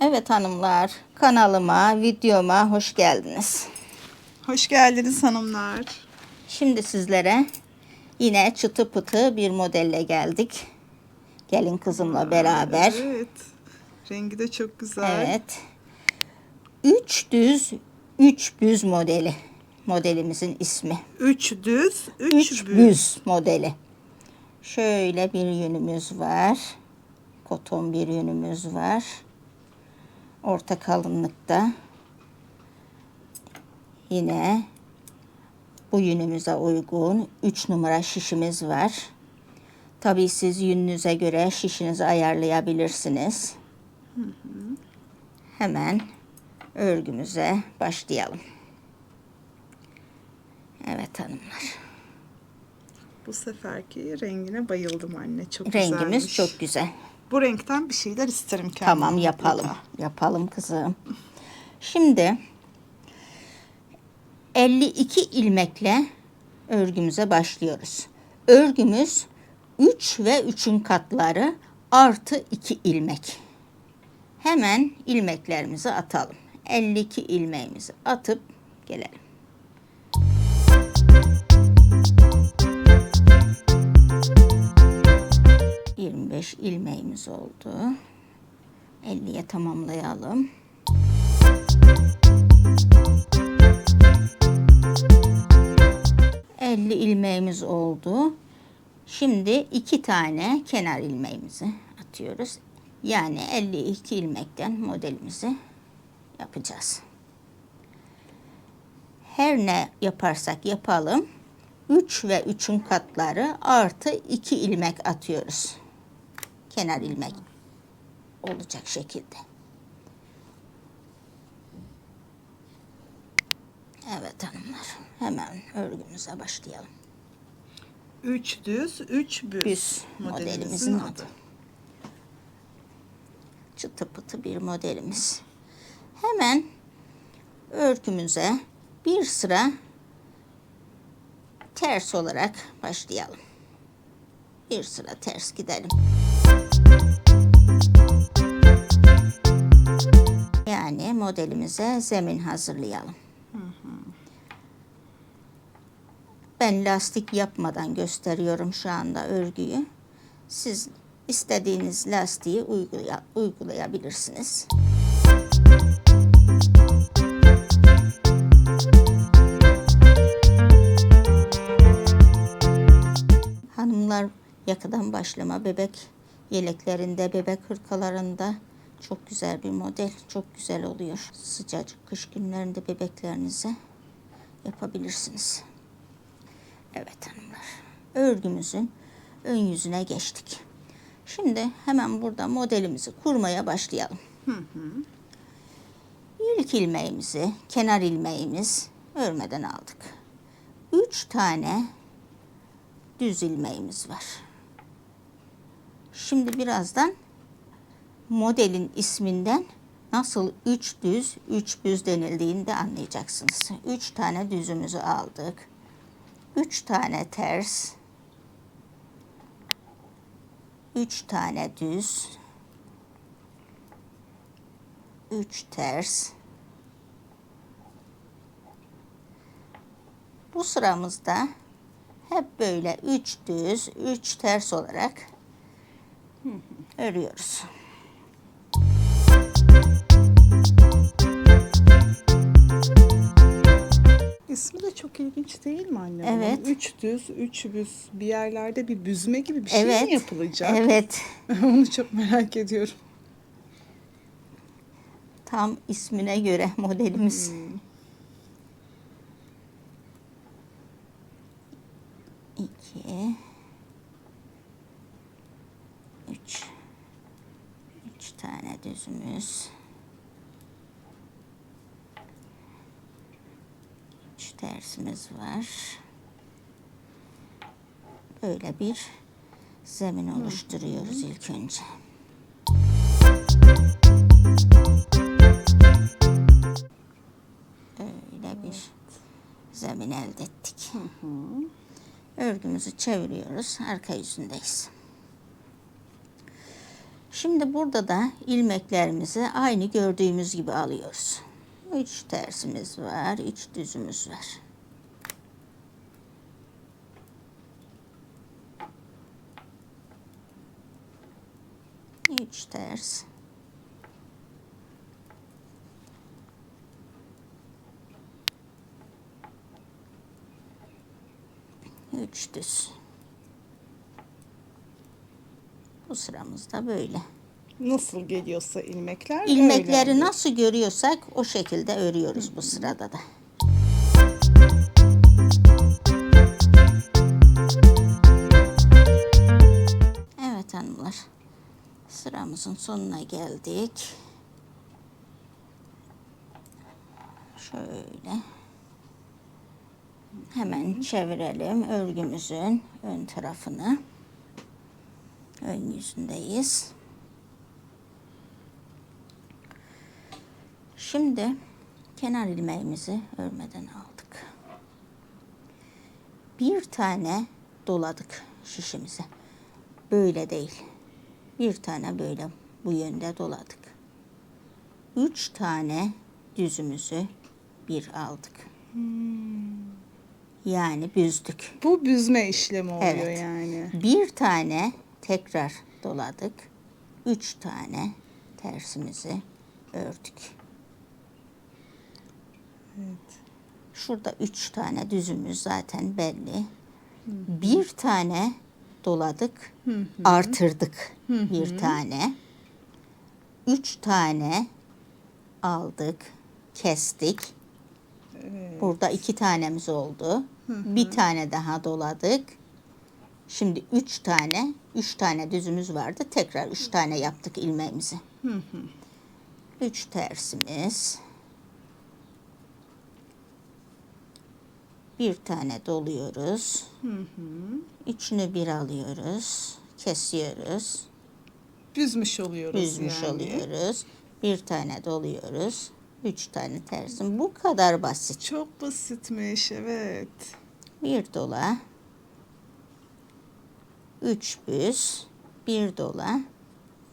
Evet hanımlar, kanalıma, videoma hoş geldiniz. Hoş geldiniz hanımlar. Şimdi sizlere yine çıtı pıtı bir modelle geldik. Gelin kızımla beraber. Evet. Rengi de çok güzel. Evet. 3 düz, 3 büz modeli. Modelimizin ismi. 3 düz, 3 3 büz. büz modeli. Şöyle bir yünümüz var. Koton bir yünümüz var. Orta kalınlıkta. Yine bu yünümüze uygun 3 numara şişimiz var. Tabii siz yününüze göre şişinizi ayarlayabilirsiniz. Hemen örgümüze başlayalım. Evet hanımlar. Bu seferki rengine bayıldım anne. Çok Rengimiz güzelmiş. çok güzel. Bu renkten bir şeyler isterim kendime. Tamam yapalım. Yapalım kızım. Şimdi 52 ilmekle örgümüze başlıyoruz. Örgümüz 3 ve 3'ün katları artı 2 ilmek. Hemen ilmeklerimizi atalım. 52 ilmeğimizi atıp gelelim. ...25 ilmeğimiz oldu. 50'ye tamamlayalım. İlmeğimiz oldu. Şimdi 2 tane kenar ilmeğimizi atıyoruz. Yani 52 ilmekten modelimizi yapacağız. Her ne yaparsak yapalım 3 ve 3'ün katları artı 2 ilmek atıyoruz. Kenar ilmek olacak şekilde. Evet hanımlar, hemen örgümüze başlayalım. 3 düz, 3 büz. Büz modelimizin adı. Çıtı pıtı bir modelimiz. Hemen örgümüze bir sıra ters olarak başlayalım. Bir sıra ters gidelim. Yani modelimize zemin hazırlayalım. Ben lastik yapmadan gösteriyorum şu anda örgüyü. Siz istediğiniz lastiği uygulayabilirsiniz. Hanımlar yakadan başlama bebek yeleklerinde, bebek hırkalarında çok güzel bir model. Çok güzel oluyor. Sıcacık kış günlerinde bebeklerinize yapabilirsiniz. Evet hanımlar. Örgümüzün ön yüzüne geçtik. Şimdi hemen burada modelimizi kurmaya başlayalım. İlk ilmeğimizi, kenar ilmeğimiz örmeden aldık. 3 tane düz ilmeğimiz var. Şimdi birazdan modelin isminden nasıl 3 düz, 3 büz denildiğini de anlayacaksınız. 3 tane düzümüzü aldık. 3 tane ters. 3 tane düz. 3 ters. Bu sıramızda hep böyle 3 düz, 3 ters olarak örüyoruz. İsmi de çok ilginç değil mi anne? Evet. 3 düz, 3 büz. Bir yerlerde bir büzme gibi bir şey Evet. mi yapılacak? Evet. Onu çok merak ediyorum. Tam ismine göre modelimiz. 2 3 tane düzümüz. 3 tersimiz var. Böyle bir zemin oluşturuyoruz ilk önce. Böyle bir zemin elde ettik. Örgümüzü çeviriyoruz. Arka yüzündeyiz. Şimdi burada da ilmeklerimizi aynı gördüğümüz gibi alıyoruz. 3 tersimiz var, 3 düzümüz var. Üç ters. Üç düz. Bu sıramızda böyle. Nasıl geliyorsa ilmekler İlmekleri öyle. nasıl görüyorsak o şekilde örüyoruz bu sırada da. Evet hanımlar. Sıramızın sonuna geldik. Şöyle. Hemen çevirelim örgümüzün ön tarafını. Ön yüzündeyiz. Şimdi kenar ilmeğimizi örmeden aldık. Bir tane doladık şişimize. Böyle değil. Bir tane böyle bu yönde doladık. 3 tane düzümüzü bir aldık. Yani büzdük. Bu büzme işlemi oluyor Evet. yani. Bir tane tekrar doladık. 3 tane tersimizi ördük. Şurada 3 tane düzümüz zaten belli. Bir tane doladık, artırdık bir tane. 3 tane aldık, kestik. Burada 2 tanemiz oldu. Bir tane daha doladık. Şimdi 3 tane düzümüz vardı. Tekrar 3 tane yaptık ilmeğimizi. 3 tersimiz. Bir tane doluyoruz. Üçünü bir alıyoruz. Kesiyoruz. Büzmüş oluyoruz Büzmüş yani. oluyoruz. Bir tane doluyoruz. 3 tane tersim. Bu kadar basit. Çok basitmiş, evet. Bir dola. 3 büz. Bir dola.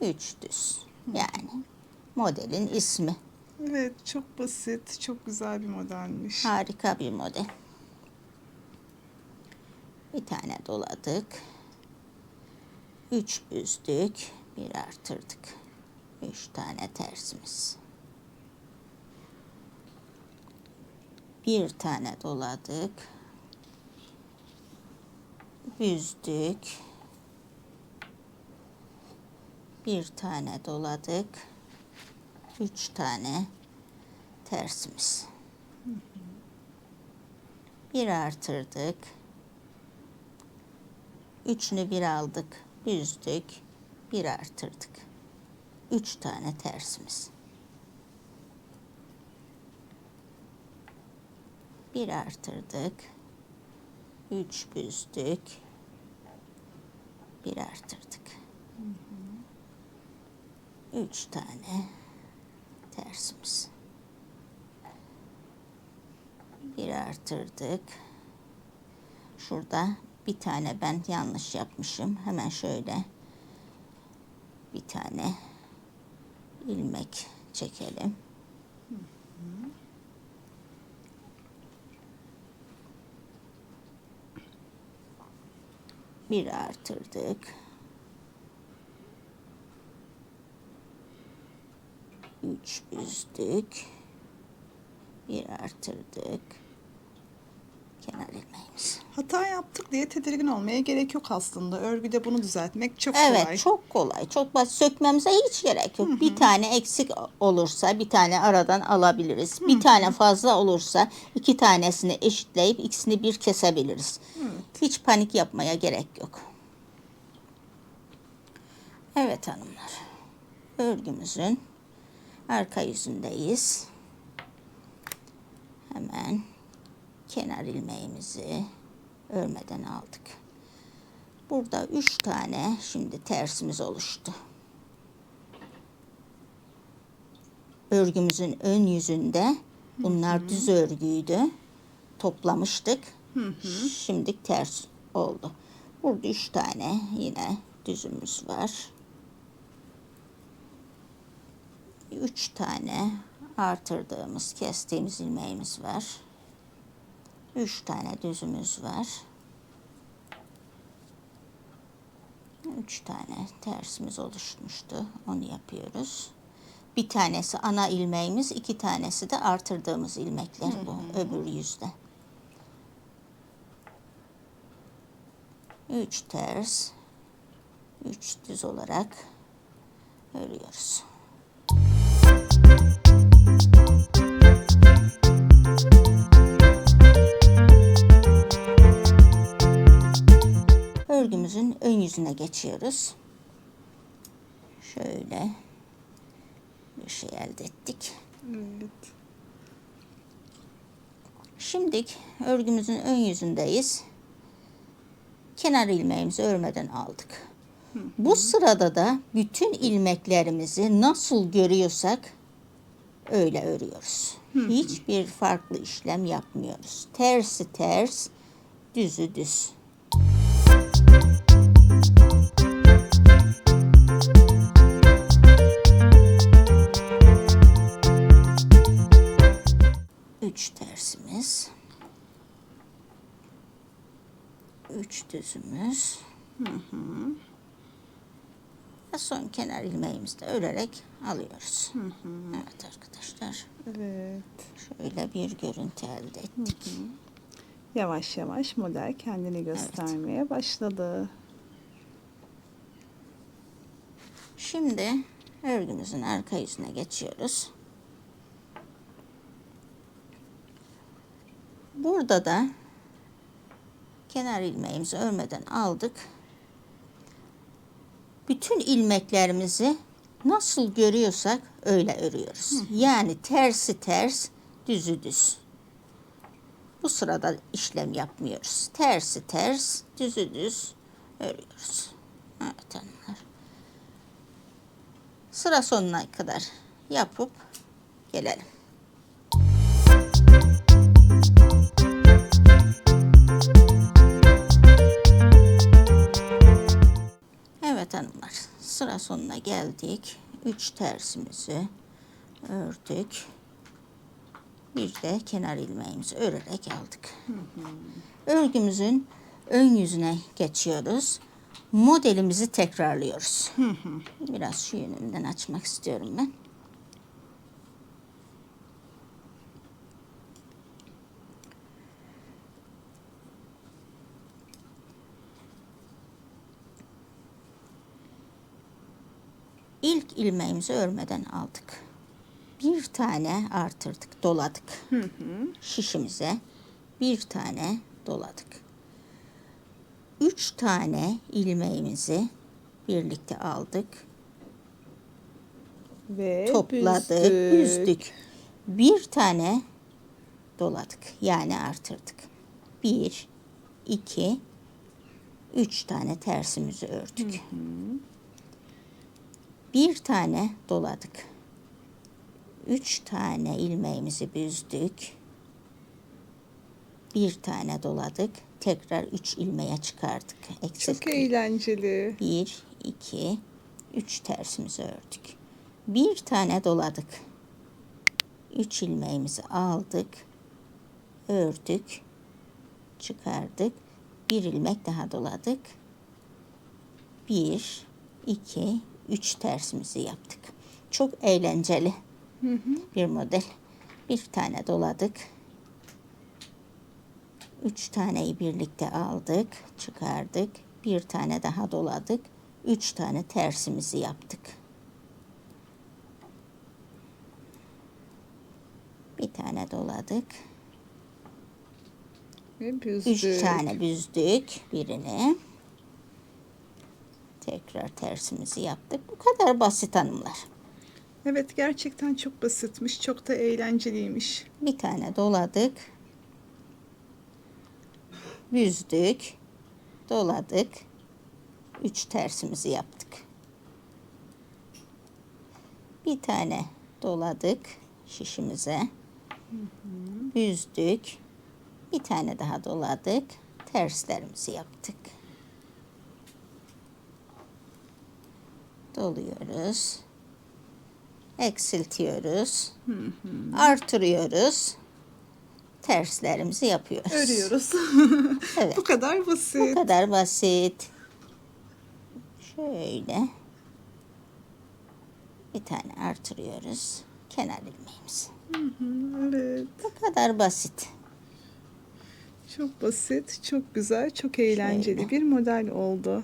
3 düz. Yani modelin ismi. Evet, çok basit, çok güzel bir modelmiş. Harika bir model. Bir tane doladık. 3 büzdük. Bir artırdık. 3 tane tersimiz. Bir tane doladık. Büzdük. Bir tane doladık. 3 tane tersimiz. Bir artırdık. Üçünü bir aldık. Büzdük. Bir artırdık. 3 tane tersimiz. Bir artırdık. 3 büzdük. Bir artırdık. 3 tane tersimiz. Bir artırdık. Şurada bir tane ben yanlış yapmışım. Hemen şöyle bir tane ilmek çekelim. Bir artırdık. 3 büzdük. Bir artırdık. Kenar ilmeğimiz. Hata yaptık diye tedirgin olmaya gerek yok aslında. Örgüde bunu düzeltmek çok Evet, kolay. çok kolay. Çok basit. Sökmemize hiç gerek yok. Bir tane eksik olursa bir tane aradan alabiliriz. Bir tane fazla olursa 2 tanesini eşitleyip ikisini bir kesebiliriz. Hiç panik yapmaya gerek yok. Evet hanımlar. Örgümüzün arka yüzündeyiz. Hemen kenar ilmeğimizi örmeden aldık. Burada 3 tane şimdi tersimiz oluştu. Örgümüzün ön yüzünde bunlar düz örgüydü. Toplamıştık. Şimdi ters oldu. Burada 3 tane yine düzümüz var. 3 tane artırdığımız, kestiğimiz ilmeğimiz var. 3 tane düzümüz var. 3 tane tersimiz oluşmuştu. Onu yapıyoruz. Bir tanesi ana ilmeğimiz, 2 tanesi de artırdığımız ilmekler bu öbür yüzde. 3 ters, 3 düz olarak örüyoruz. Örgümüzün ön yüzüne geçiyoruz. Şöyle bir şey elde ettik. Evet. Şimdi örgümüzün ön yüzündeyiz. Kenar ilmeğimizi örmeden aldık. Bu sırada da bütün ilmeklerimizi nasıl görüyorsak öyle örüyoruz. Hiçbir farklı işlem yapmıyoruz. Tersi ters, düzü düz. Üç tersimiz. 3 düzümüz. Ve son kenar ilmeğimizi de örerek alıyoruz. Evet arkadaşlar. Evet. Şöyle bir görüntü elde ettik. Yavaş yavaş model kendini göstermeye başladı. Şimdi örgümüzün arka yüzüne geçiyoruz. Burada da kenar ilmeğimizi örmeden aldık. Bütün ilmeklerimizi nasıl görüyorsak öyle örüyoruz. Yani tersi ters, düzü düz. Bu sırada işlem yapmıyoruz. Tersi ters, düzü düz örüyoruz. Evet hanımlar. Sıra sonuna kadar yapıp gelelim. Evet hanımlar, sıra sonuna geldik. 3 tersimizi ördük. Bir de kenar ilmeğimizi örerek aldık. Örgümüzün ön yüzüne geçiyoruz. Modelimizi tekrarlıyoruz. Biraz şu yönünden açmak istiyorum ben. İlk ilmeğimizi örmeden aldık. Bir tane artırdık, doladık. Şişimize bir tane doladık. 3 tane ilmeğimizi birlikte aldık. Ve Topladık, büzdük. Bir tane doladık. Yani artırdık. 1, 2, 3 tane tersimizi ördük. Bir tane doladık. 3 tane ilmeğimizi büzdük. Bir tane doladık. Tekrar 3 ilmeğe çıkardık. Çok eğlenceli. 1, 2, 3 tersimizi ördük. Bir tane doladık. 3 ilmeğimizi aldık. Ördük. Çıkardık. Bir ilmek daha doladık. 1, 2, 3 tersimizi yaptık. Çok eğlenceli bir model. Bir tane doladık. 3 taneyi birlikte aldık, çıkardık. Bir tane daha doladık. 3 tane tersimizi yaptık. Bir tane doladık. Ve büzdük. 3 tane büzdük birini. Tekrar tersimizi yaptık. Bu kadar basit hanımlar. Evet, gerçekten çok basitmiş. Çok da eğlenceliymiş. Bir tane doladık. Büzdük. Doladık. 3 tersimizi yaptık. Bir tane doladık şişimize. Büzdük. Bir tane daha doladık. Terslerimizi yaptık. Doluyoruz. eksiltiyoruz. Artırıyoruz. Terslerimizi yapıyoruz. Örüyoruz. Evet. Bu kadar Bu basit. kadar basit. Şöyle bir tane artırıyoruz. Kenar ilmeğimizi. Evet. Bu kadar basit. Çok basit, çok güzel, çok eğlenceli Şöyle. bir model oldu.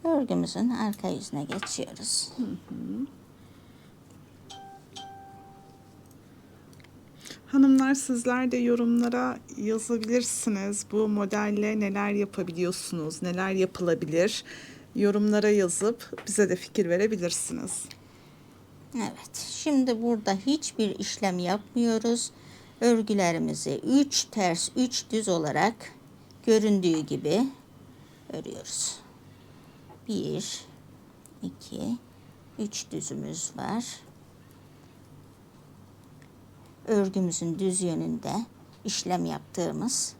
Örgümüzün arka yüzüne geçiyoruz. Hanımlar, sizler de yorumlara yazabilirsiniz. Bu modelle neler yapabiliyorsunuz, neler yapılabilir? Yorumlara yazıp bize de fikir verebilirsiniz. Evet. Şimdi burada hiçbir işlem yapmıyoruz. Örgülerimizi 3 ters 3 düz olarak göründüğü gibi örüyoruz. 1 2 3 düzümüz var. Örgümüzün düz yönünde işlem yaptığımız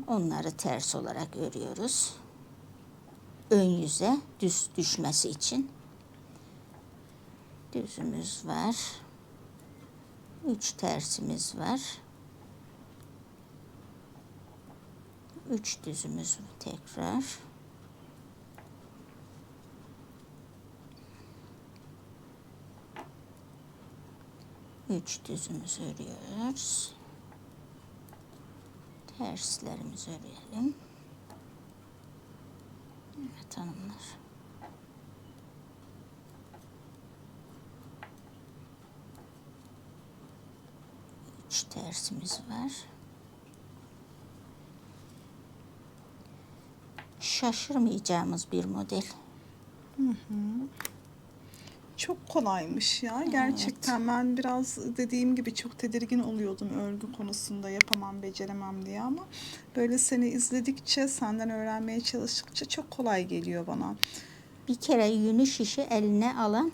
onları ters olarak örüyoruz. Ön yüze düz düşmesi için düzümüz var. 3 tersimiz var. 3 düzümüz tekrar. Üç düzümüzü örüyoruz. Terslerimizi örelim. Evet hanımlar. Üç tersimiz var. Şaşırmayacağımız bir model. Çok kolaymış ya. Gerçekten ben biraz dediğim gibi çok tedirgin oluyordum örgü konusunda, yapamam, beceremem diye, ama böyle seni izledikçe, senden öğrenmeye çalıştıkça çok kolay geliyor bana. Bir kere yünü şişi eline alan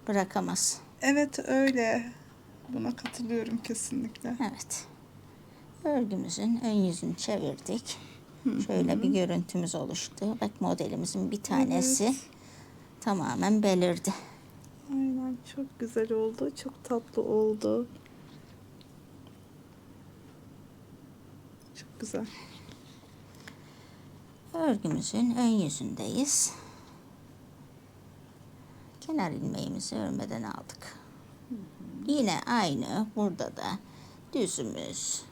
bırakamaz. Evet, öyle. Buna katılıyorum kesinlikle. Evet. Örgümüzün ön yüzünü çevirdik. Şöyle bir görüntümüz oluştu. Bak modelimizin bir tanesi Evet. tamamen belirdi. Aynen, çok güzel oldu. Çok tatlı oldu. Çok güzel. Örgümüzün ön yüzündeyiz. Kenar ilmeğimizi örmeden aldık. Yine aynı burada da düzümüz,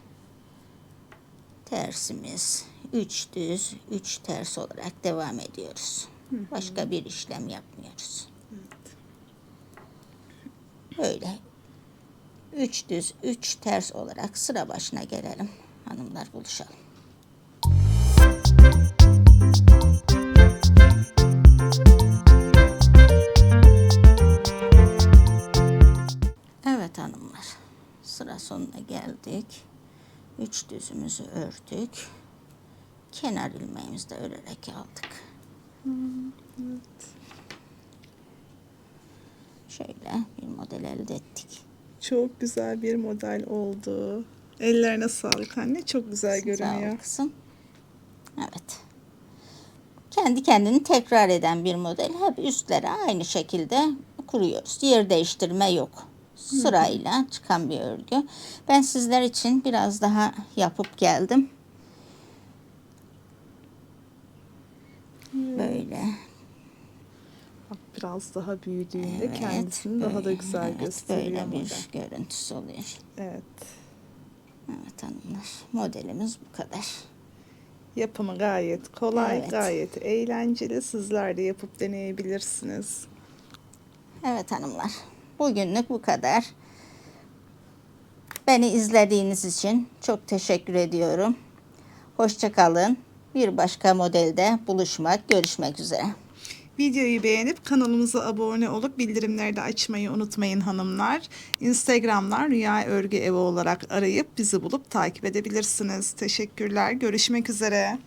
tersimiz, 3 düz, 3 ters olarak devam ediyoruz. Başka bir işlem yapmıyoruz. Böyle 3 düz, 3 ters olarak sıra başına gelelim. Hanımlar, buluşalım. Evet hanımlar, sıra sonuna geldik. 3 düzümüzü ördük. Kenar ilmeğimizi de örerek aldık. Evet. Şöyle bir model elde ettik. Çok güzel bir model oldu. Ellerine sağlık anne. Çok güzel Sağ görünüyor. ol kızım. Evet. Kendi kendini tekrar eden bir model. Hep üstlere aynı şekilde kuruyoruz. Yer değiştirme yok. Sırayla çıkan bir örgü. Ben sizler için biraz daha yapıp geldim. Böyle. Bak, biraz daha büyüdüğünde Evet, kendisini daha da güzel evet, gösteriyor böyle model. bir görüntüsü oluyor. Evet. Evet hanımlar. Modelimiz bu kadar. Yapımı gayet kolay, Evet. gayet eğlenceli. Sizler de yapıp deneyebilirsiniz. Evet hanımlar. Bugünlük bu kadar. Beni izlediğiniz için çok teşekkür ediyorum. Hoşça kalın. Bir başka modelde görüşmek üzere. Videoyu beğenip kanalımıza abone olup bildirimleri de açmayı unutmayın hanımlar. Instagram'dan Rüya Örgü Evi olarak arayıp bizi bulup takip edebilirsiniz. Teşekkürler. Görüşmek üzere.